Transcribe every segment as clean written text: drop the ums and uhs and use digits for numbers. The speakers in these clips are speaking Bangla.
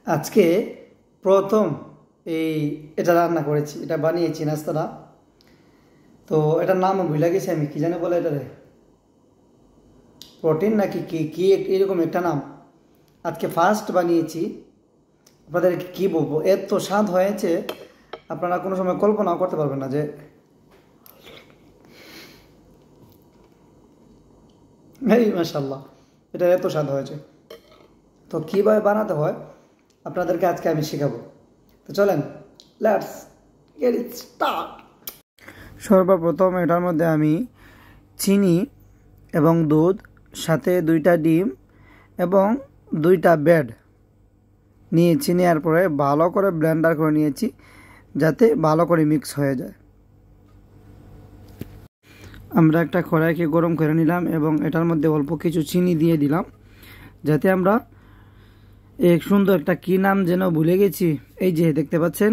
আজকে প্রথম এটা রান্না করেছি, এটা বানিয়েছি নাস্তাটা। তো এটার নাম ভুলে গেছি আমি, কি জানি বলে এটারে, প্রোটিন নাকি কি কি এরকম একটা নাম। আজকে ফার্স্ট বানিয়েছি, আপনাদেরকে কি বলবো, এত স্বাদ হয়েছে আপনারা কোনো সময় কল্পনাও করতে পারবেন না যে এই মাশাআল্লাহ এটা এত স্বাদ হয়েছে। তো কীভাবে বানাতে হয় আপনাদেরকে আজকে আমি শেখাবো। তো চলেন, লেটস গেট ইট স্টার্ট। সর্বপ্রথম এটার মধ্যে আমি চিনি এবং দুধ, সাথে 2টা ডিম এবং 2টা ব্রেড নিয়েছি। নেওয়ার পরে ভালো করে ব্লেন্ডার করে নিয়েছি যাতে ভালো করে মিক্স হয়ে যায়। আমরা একটা কড়াইকে গরম করে নিলাম এবং এটার মধ্যে অল্প কিছু চিনি দিয়ে দিলাম, যাতে আমরা এক সুন্দর একটা কী নাম যেন ভুলে গেছি, এই যে দেখতে পাচ্ছেন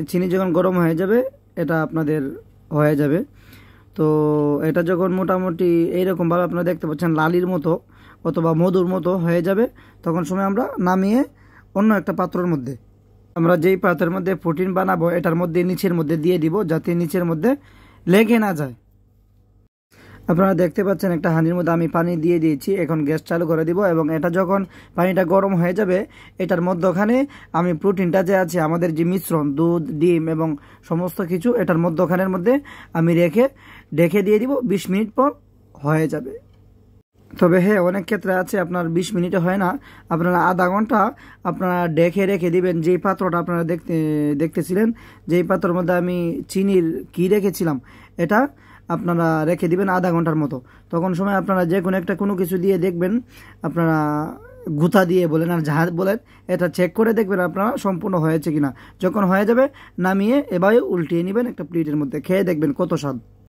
চিনি যখন গরম হয়ে যাবে এটা আপনাদের হয়ে যাবে। তো এটা যখন মোটামুটি এইরকমভাবে আপনারা দেখতে পাচ্ছেন লালির মতো অথবা মধুর মতো হয়ে যাবে, তখন সময় আমরা নামিয়ে অন্য একটা পাত্রের মধ্যে, আমরা যেই পাত্রের মধ্যে প্রোটিন বানাবো এটার মধ্যে নিচের মধ্যে দিয়ে দিব, যাতে নিচের মধ্যে লেগে না যায়। আপনারা দেখতে পাচ্ছেন একটা হাঁড়ির মধ্যে আমি পানি দিয়ে দিয়েছি, এখন গ্যাস চালু করে দিব এবং এটা যখন পানিটা গরম হয়ে যাবে এটার মধ্যখানে আমি প্রোটিনটা যে আছে আমাদের যে মিশ্রণ দুধ ডিম এবং সমস্ত কিছু এটার মধ্যখানের মধ্যে আমি রেখে দিয়ে দিব। 20 মিনিট পর হয়ে যাবে। তবে হ্যাঁ, অনেক ক্ষেত্রে আছে আপনার 20 মিনিটে হয় না, আপনারা আধা ঘন্টা আপনারা রেখে দিবেন। যেই পাত্রটা আপনারা দেখতেছিলেন, যেই পাত্রের মধ্যে আমি চিনির কি রেখেছিলাম এটা আপনারা রেখে দিবেন আধা ঘন্টার মতো। তখন সময় আপনারা যে কোনো কিছু দিয়ে দেখবেন, আপনারা গুঁতা দিয়ে বলেন আর জাহাজ বলেন, এটা চেক করে দেখবেন আপনারা সম্পূর্ণ হয়েছে কিনা। যখন হয়ে যাবে নামিয়ে এভাবে উল্টিয়ে নেবেন একটা প্লেটের মধ্যে, খেয়ে দেখবেন কত স্বাদ।